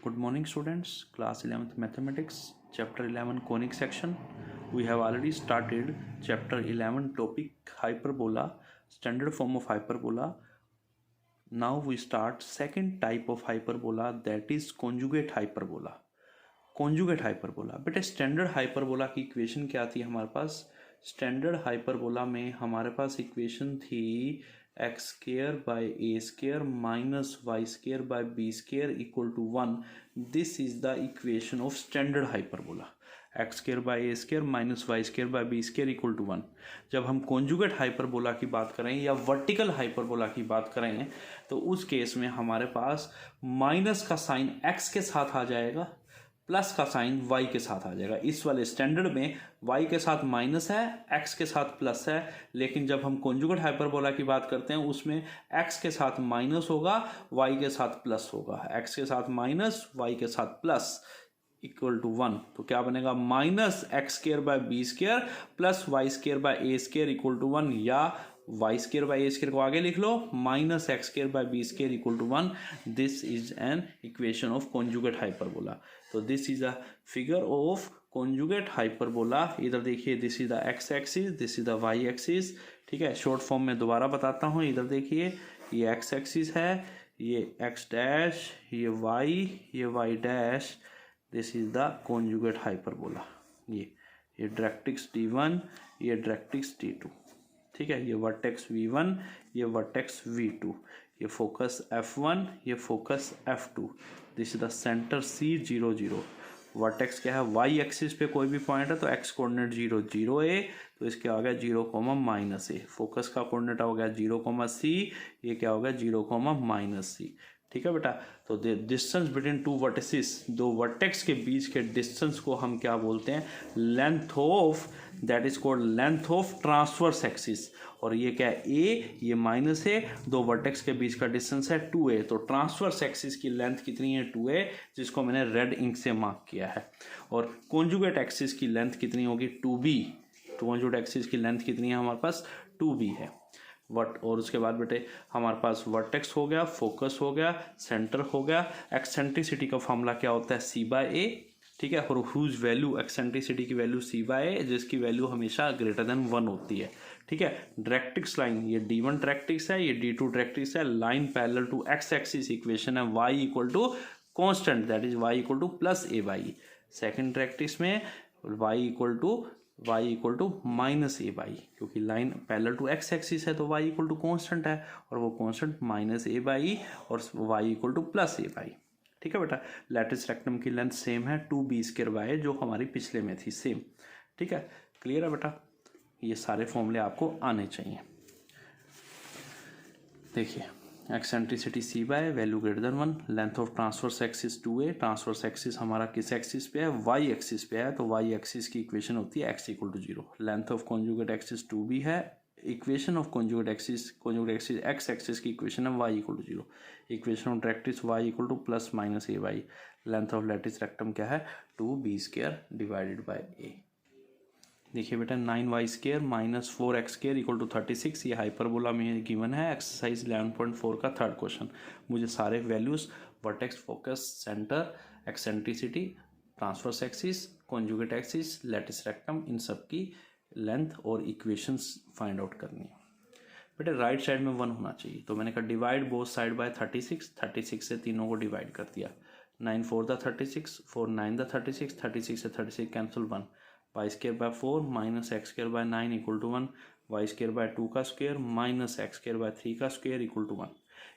Good morning students, class 11th mathematics, chapter 11 conic section. We have already started chapter 11 topic hyperbola, standard form of hyperbola. Now we start second type of hyperbola, that is conjugate hyperbola. conjugate hyperbola, बेटे standard hyperbola की equation क्या थी हमारे पास? Standard hyperbola में हमारे पास equation थी x square by a square minus y square by b square equal to 1. This is the equation of standard hyperbola. X square by a square minus y square by b square equal to 1. जब हम conjugate hyperbola की बात करें या vertical hyperbola की बात करें तो उस केस में हमारे पास माइनस का साइन एक्स के साथ आ जाएगा, प्लस का साइन y के साथ आ जाएगा. इस वाले स्टैंडर्ड में y के साथ माइनस है, x के साथ प्लस है. लेकिन जब हम कॉन्जुगेट हाइपरबोला की बात करते हैं उसमें x के साथ माइनस होगा, y के साथ प्लस होगा. x के साथ माइनस, y के साथ प्लस इक्वल टू 1. तो क्या बनेगा? Minus x square by b square plus y square by a square equal to 1, या y square by a square को आगे लिख लो, minus x square by b square equal to 1. This is an equation of conjugate hyperbola. तो this is a figure of conjugate hyperbola. इधर देखिए, this is the x axis, this is the y axis. ठीक है, short form में दोबारा बताता हूँ. इधर देखिए, ये एक्स एक्सिस है, ये एक्स डैश, ये y dash. This is the conjugate hyperbola. ये डायरेक्ट्रिक्स D1, ये डायरेक्ट्रिक्स D2. ठीक है, ये वर्टेक्स V1, ये वर्टेक्स V2, ये फोकस F1, ये focus F2. This is the centre C0 0. Vertex क्या है? वाई एक्सिस पे कोई भी पॉइंट है तो एक्स कोऑर्डिनेट 0 0 A, तो इसके आ गया 0 माइनस A. फोकस का कोऑर्डिनेट हो गया 0 C, ये क्या हो गया 0 माइनस C. ठीक है बेटा, तो डिस्टेंस बिटवीन टू वर्टिसेस, दो वर्टेक्स के बीच के डिस्टेंस को हम क्या बोलते हैं? Length of, that is called length of transverse axis. और ये क्या है? ए, ये माइनस है, दो वर्टेक्स के बीच का डिस्टेंस है 2a. तो ट्रांसवर्स एक्सिस की लेंथ कितनी है? 2a, जिसको मैंने रेड इंक से मार्क किया है. और कॉन्जुगेट एक्सिस की लेंथ कितनी होगी? 2b. कॉन्जुगेट एक्सिस की लेंथ कितनी है हमारे पास? 2b है. और उसके बाद बेटे हमारे पास वर्टेक्स हो गया, फोकस हो गया, सेंटर हो गया. एक्सेंट्रिसिटी का फॉर्मूला क्या होता है? C/A. ठीक है, और हुज वैल्यू, एक्सेंट्रिसिटी की वैल्यू C/A, जिसकी वैल्यू हमेशा ग्रेटर देन 1 होती है. ठीक है, डायरेक्ट्रिक्स लाइन, ये D1 डायरेक्ट्रिक्स है, ये D2 डायरेक्ट्रिक्स है. Line parallel to x axis, equation है y equal to constant, that is y equal to plus A/. Second directrix में y equal to minus A/, क्योंकि line parallel to x axis है तो y equal to constant है, और वो constant minus A/, और y equal to plus A/. ठीक है बेटा, लैटिस रेक्टम की लेंथ सेम है 2b स्क्वायर बाय, जो हमारी पिछले में थी सेम. ठीक है, क्लियर है बेटा? ये सारे फॉर्मूले आपको आने चाहिए. देखिए, eccentricity C/A, value greater than 1. Length of transverse axis 2a. Transverse axis हमारा किस एक्सिस पे है? वाई एक्सिस पे है, तो वाई एक्सिस की इक्वेशन होती है x equal to 0. Length of conjugate axis 2b है. Equation of conjugate axis x axis की इक्वेशन है y equal to 0. Equation of directrix y equal to plus minus A/. Length of latus rectum क्या है? 2b square divided by a. देखिए बेटा, 9y square minus 4x square equal to 36. ये hyperbola में given है, exercise 11.4 का third question. मुझे सारे values, vertex, focus, centre, eccentricity, transverse axis, conjugate axis, latus rectum, इन सब की लेंथ और इक्वेशंस फाइंड आउट करनी है. बेटा राइट साइड में 1 होना चाहिए, तो मैंने कहा डिवाइड बोथ साइड बाय 36. 36 से तीनों को डिवाइड कर दिया. 9 4 द 36, 4 9 द 36, 36 से 36 cancel 1. Y square by 4 minus x square by 9 equal to 1. Y square by 2 का square minus x square by 3 का स्क्र इक्वल टू 1.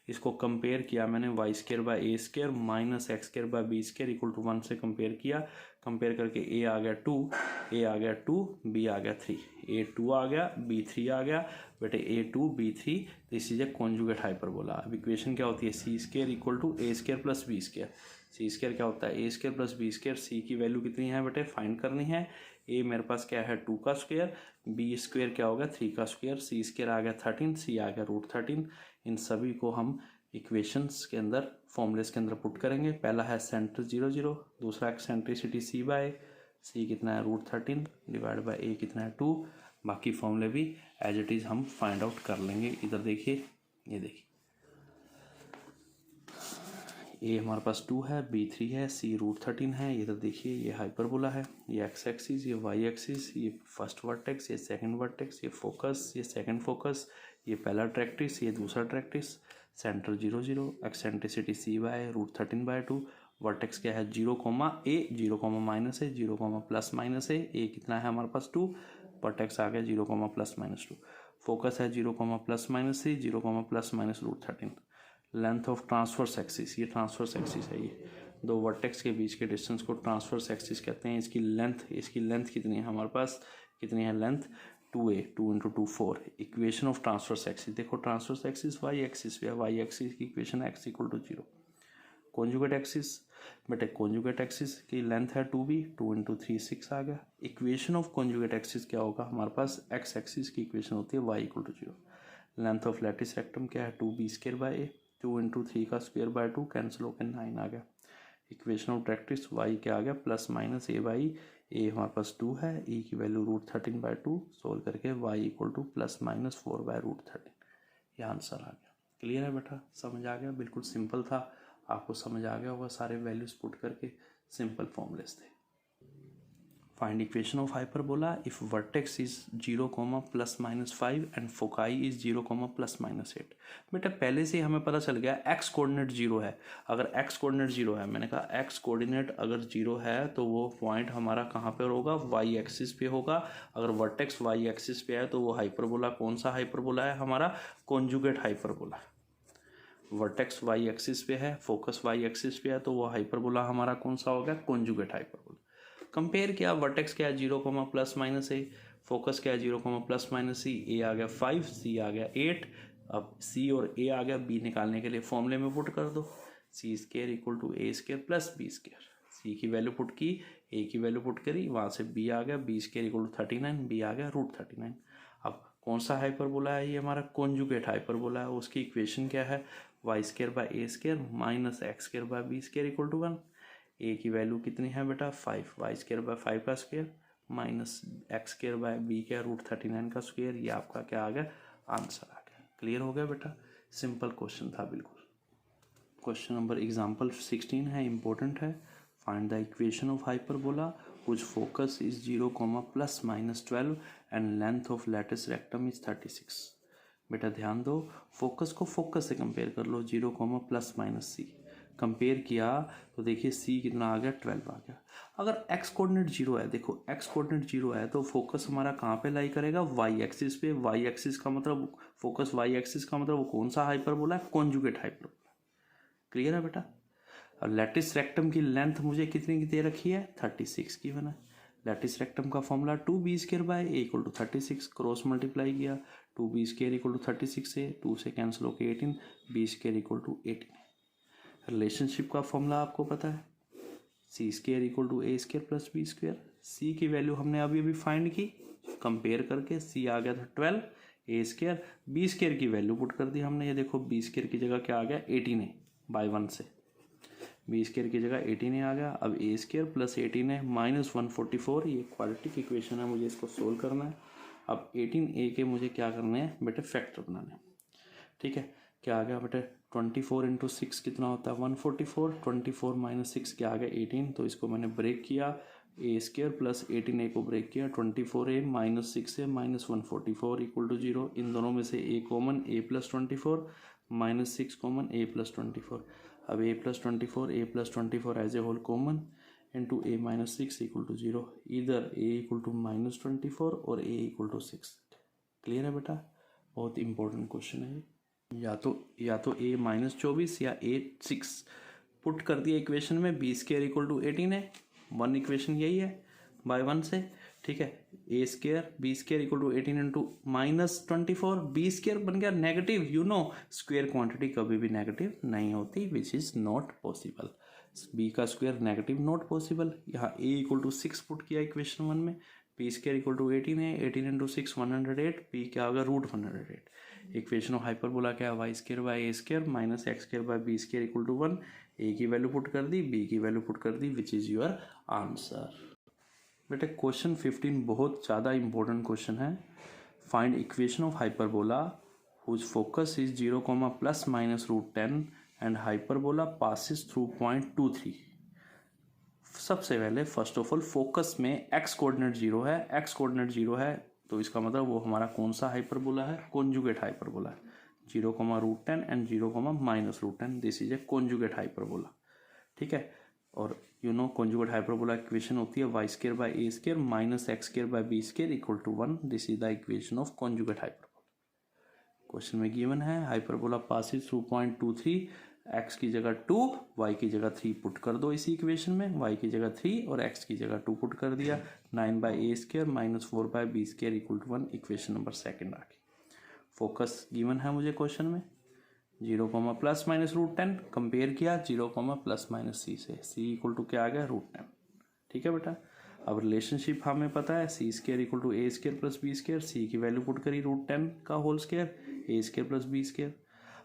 इसको कंपेयर किया मैंने y square by a square minus x square by b square equal to 1 से compare किया. Compare करके a आ गया 2, b आ गया 3. a2 आ गया, b3 आ गया. बेटे a2 b3, this is a conjugate hyperbola. अब इक्वेशन क्या होती है? c square equal to a square plus b square. C square क्या होता है? a square plus b square. c की वैल्यू कितनी है बेटे? फाइंड करनी है. a मेरे पास क्या है? 2 का स्क्वायर. b स्क्वायर क्या होगा? 3 का स्क्वायर. c स्क्वायर आ गया 13, c आ गया √13. इन सभी को हम इक्वेशंस के अंदर, फॉर्मूलेस के अंदर पुट करेंगे. पहला है सेंटर 0 0, दूसरा एक्सेंट्रिसिटी C/A. c कितना है? √13 डिवाइड बाय a कितना है? 2. बाकी फॉर्मूले भी एज इट इज़ हम फाइंड आउट कर लेंगे. इधर देखिए, ये देखिए, ए हमारे पास 2 है, बी 3 है, सी √13 है। ये तो देखिए ये हाइपरबोला है, ये एक्स एक्सिस, ये वाई एक्सिस, ये फर्स्ट वर्टेक्स, ये सेकंड वर्टेक्स, ये फोकस, ये सेकंड फोकस, ये पहला ट्रैक्टिस, ये दूसरा ट्रैक्टिस, सेंटर 0 0, एक्सेंट्रिसिटी सी बाय √13/2, वर्टेक्स क्या है 0, ए 0, -a 0, +- a कितना है हमारे पास 2, वर्टेक्स आ गया 0, +- 2, फोकस है 0, +- 0, ±√13। लेंथ ऑफ ट्रांसवर्स एक्सिस, ये ट्रांसवर्स एक्सिस है, ये दो वर्टेक्स के बीच के डिस्टेंस को ट्रांसवर्स एक्सिस कहते हैं। इसकी लेंथ कितनी है हमारे पास, कितनी है length 2a, 2 × 2 4। Equation of transverse axis, देखो ट्रांसवर्स एक्सिस वाई एक्सिस पे है, वाई एक्सिस की इक्वेशन x = 0। कॉन्जुगेट एक्सिस, बेटे कॉन्जुगेट एक्सिस की लेंथ है 2b, 2 × 3 6 आ गया। इक्वेशन ऑफ कॉन्जुगेट एक्सिस क्या होगा हमारे पास, x एक्सिस की इक्वेशन होती है y = 0। Length of latus rectum क्या है 2b²/a, 2 × 3² कैंसिल होकर 9 आ गया। इक्वेशन ऑफ ट्रैक्टिस y क्या आ गया +- a हमारे पास 2 है, e की वैल्यू √13/2 सोल्व करके y = +- 4/√13। ये आंसर आ गया। क्लियर है बेटा, समझ आ गया, बिल्कुल सिंपल था, आपको समझ आ गया होगा सारे वैल्यूज पुट करके, सिंपल फॉर्मूलेस थे। Find equation of hyperbola if vertex is 0, ±5 and foci is 0, ±8। बेटा पहले से हमें पता चल गया एक्स कोऑर्डिनेट 0 है। अगर एक्स कोऑर्डिनेट 0 है, मैंने कहा एक्स कोऑर्डिनेट अगर 0 है तो वो पॉइंट हमारा कहाँ पे होगा, वाई एक्सिस पे होगा। अगर वर्टेक्स वाई एक्सिस पे है तो वो हाइपरबोला कौन सा हाइपरबोला है हमारा, conjugate hyperbola. Vertex y axis पे है, फोकस वाई एक्सिस पे है, तो वो हाइपरबोला हमारा कौन सा हो गया, कॉन्जुगेट हाइपरबोला। कंपेयर किया, वर्टेक्स क्या है 0, ±a, फोकस क्या है 0, ±c, a आ गया 5, c आ गया 8। अब c और a आ गया, b निकालने के लिए फॉर्मूले में पुट कर दो, c² = a² + b²। c की वैल्यू पुट की, a की वैल्यू पुट करी, वहाँ से b आ गया, b² = 39, b आ गया √39। अब कौन सा हाइपरबोला है, ये हमारा कॉन्जुगेट हाइपरबोला है। उसकी इक्वेशन क्या है, y² / a² - x² / b² = 1। a की वैल्यू कितनी है बेटा 5, y² / 5 का स्क्वायर -x² / b का √39 का स्क्वायर। ये आपका क्या आ गया, आंसर आ गया। क्लियर हो गया बेटा, सिंपल क्वेश्चन था बिल्कुल। क्वेश्चन नंबर एग्जाम्पल 16 है, इंपॉर्टेंट है। Find the equation of hyperbola which focus is 0, ±12 and length of lattice rectum is 36। बेटा ध्यान दो, फोकस को फोकस से कंपेयर कर लो, 0, ±c कंपेयर किया तो देखिए c कितना आ गया 12 आ गया। अगर x कोऑर्डिनेट 0 है, देखो x कोऑर्डिनेट 0 है तो फोकस हमारा कहाँ पे लाई करेगा, y एक्सिस पे। y एक्सिस का मतलब फोकस, y एक्सिस का मतलब वो कौन सा हाइपरबोला है, कॉन्जुगेट हाइपरबोला। क्लियर है बेटा। और लैटिस रेक्टम की लेंथ मुझे कितनी की दे रखी है, 36 की बना। लैटिस रेक्टम का formula 2b² = a = 36, cross multiply किया, 2b² = 36 से 2 से कैंसिल होकर 18, b² = 18। रिलेशनशिप का फॉर्मूला आपको पता है, c² = a² + b²। c की वैल्यू हमने अभी अभी फाइंड की, कंपेयर करके c आ गया था 12, a², b² की वैल्यू पुट कर दी हमने। ये देखो b² की जगह क्या आ गया 18 है, बाय 1 से b² की जगह 18 आ गया। अब a² + 18 है -144, ये क्वाड्रेटिक इक्वेशन है, मुझे इसको सोल्व करना है। अब 18a के मुझे क्या करने हैं बेटे, फैक्टर बनाने हैं। ठीक है, क्या आ गया बेटे 24 × 6 कितना होता है 144, 24 - 6 क्या आ गया 18, तो इसको मैंने ब्रेक किया, a² + 18a को ब्रेक किया, 24a - 6a -144 = 0। इन दोनों में से a common, a + 24 -6 common, a + 24। अब a + 24, a + 24 as a whole common into a - 6 = 0। इधर a = -24 और a = 6। क्लियर है बेटा, बहुत इंपॉर्टेंट क्वेश्चन है। या तो a -24 या a 6 पुट कर दिया इक्वेशन में, b² = 18 है, वन इक्वेशन यही है बाय 1 से। ठीक है, a² b² = 18 इंटू -24, b² बन गया negative. You know square quantity कभी भी नेगेटिव नहीं होती, which is not possible. b का स्क्वायर नेगेटिव नॉट पॉसिबल। यहाँ a = 6 पुट किया इक्वेशन 1 में, b² = 18 है, 18 × 6 108, p क्या होगा √108। इक्वेशन ऑफ हाइपरबोला क्या है, y² / a² - x² / b² = 1। a की वैल्यू पुट कर दी, b की वैल्यू पुट कर दी, विच इज योर आंसर। बेटे क्वेश्चन 15 बहुत ज़्यादा इंपॉर्टेंट क्वेश्चन है। Find equation of hyperbola whose focus is 0, ±√10 and hyperbola passes through point 2, 3। सबसे पहले फर्स्ट ऑफ ऑल फोकस में एक्स कोऑर्डिनेट 0 है, एक्स कोऑर्डिनेट 0 है तो इसका मतलब वो हमारा कौन सा हाइपरबोला है, कॉन्जुगेट हाइपरबोला है। 0, √10 and 0, -√10 this is a conjugate hyperbola, ठीक है। और कॉन्जुगेट हाइपरबोला इक्वेशन होती है y² by a² minus x² by b² equal to 1। This is the equation of conjugate hyperbola. Question में गिवन है hyperbola passes through point 2, 3, x की जगह 2, y की जगह 3 पुट कर दो इसी इक्वेशन में, y की जगह 3 और x की जगह 2 पुट कर दिया। 9/a² minus 4/b² equal to 1 equation number second आ गई। फोकस गिवन है मुझे क्वेश्चन में 0, ±√10 कंपेयर किया 0, ±c से, c इक्वल टू क्या आ गया √10, ठीक है बेटा। अब रिलेशनशिप हमें पता है c² equal to a² plus b², c की वैल्यू पुट करी √10 का whole square, a² plus b²।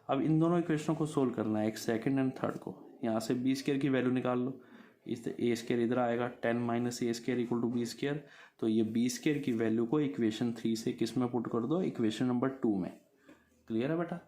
अब इन दोनों इक्वेशनों को सोल्व करना है, एक सेकंड एंड थर्ड को। यहाँ से b² की वैल्यू निकाल लो, इस a² इधर आएगा 10 - a² इक्वल टू b², तो ये b² की वैल्यू को इक्वेशन 3 से किस में पुट कर दो, इक्वेशन नंबर 2 में। क्लियर है बेटा।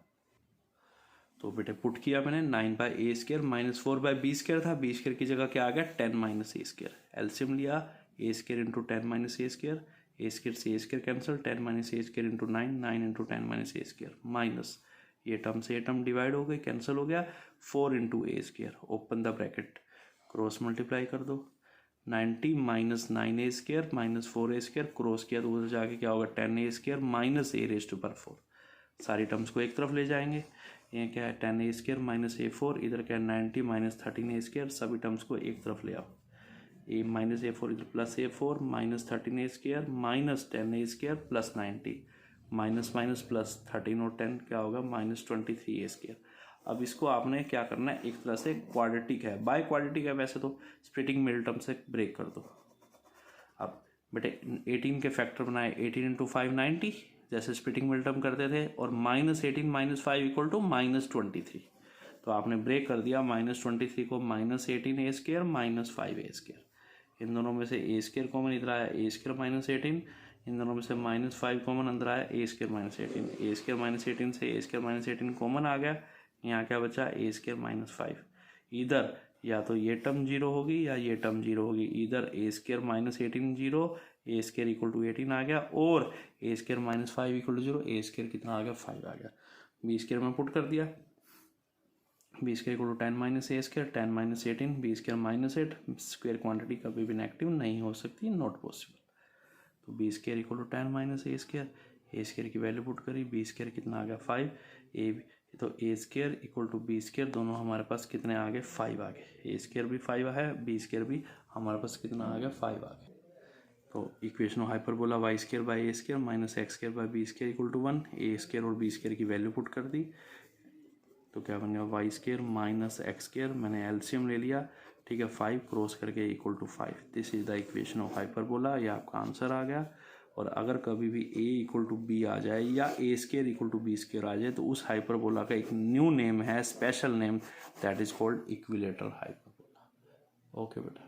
तो बेटे पुट किया मैंने 9/a² माइनस 4/b² था, b² की जगह क्या आ गया 10 - a²। एलसीएम लिया a² इंटू 10 - a², a² से a² cancel, 10 - a² into 9, 9 into 10 - a² minus ये टर्म से ये टर्म डिवाइड हो गई, कैंसिल हो गया, 4 into a², open the bracket, cross multiply कर दो। 90 - 9a² माइनस 4a², क्रॉस किया तो उधर जाके क्या होगा 10a² माइनस a⁴। सारी टर्म्स को एक तरफ ले जाएंगे, ये क्या है 10a² माइनस a4, इधर क्या है 90 - 13a², सभी टर्म्स को एक तरफ ले आओ। a माइनस a4 इधर plus a4 minus 13a² minus 10a² plus 90 minus minus plus 13 और 10 क्या होगा -23a²। अब इसको आपने क्या करना है, एक तरह से क्वाड्रेटिक है, बाय क्वाड्रेटिक है वैसे तो, स्प्लिटिंग मिडिल टर्म से ब्रेक कर दो। अब बेटे 18 के फैक्टर बनाए, 18 इंटू 5 90 जैसे स्प्लिटिंग मिडिल टर्म करते थे, और -18 - 5 इक्वल टू -23, तो आपने ब्रेक कर दिया -23 को -18a² माइनस 5a²। इन दोनों में से a² कॉमन इधर आया, a² माइनस 18, इन दोनों में से -5 कॉमन अंदर आया, a² माइनस 18, a² माइनस 18 से a² माइनस 18 कॉमन आ गया, यहाँ क्या बचा a² माइनस 5। इधर या तो ये टर्म 0 होगी या ये टर्म 0 होगी, इधर a² minus 18 0, a² equal to 18 आ गया, और a² minus 5 equal to 0, a² कितना आ गया 5 आ गया। b² में पुट कर दिया, b² equal to 10 - a², 10 - 18, b² minus 8, square quantity कभी भी नेगेटिव नहीं हो सकती, नॉट पॉसिबल। तो b² इक्वल टू 10 - a², की वैल्यू पुट करी, b² कितना आ गया 5, तो a² इक्वल टू b² दोनों हमारे पास कितने आ गए 5 आ गए, a² भी 5 है, b² भी हमारे पास कितना आ गया 5 आ गया। तो equation of hyperbola y² by a² minus x² by b² equal to 1, a² और b² की वैल्यू पुट कर दी, तो क्या बन गया y² माइनस x², मैंने एलसीएम ले लिया, ठीक है, 5 क्रॉस करके equal to 5। This is the equation of hyperbola, ये आपका आंसर आ गया। और अगर कभी भी a इक्वल टू b आ जाए या a² इक्वल टू b² आ जाए, तो उस हाइपरबोला का एक न्यू नेम है, special name, that is called equilateral hyperbola. Okay बेटा।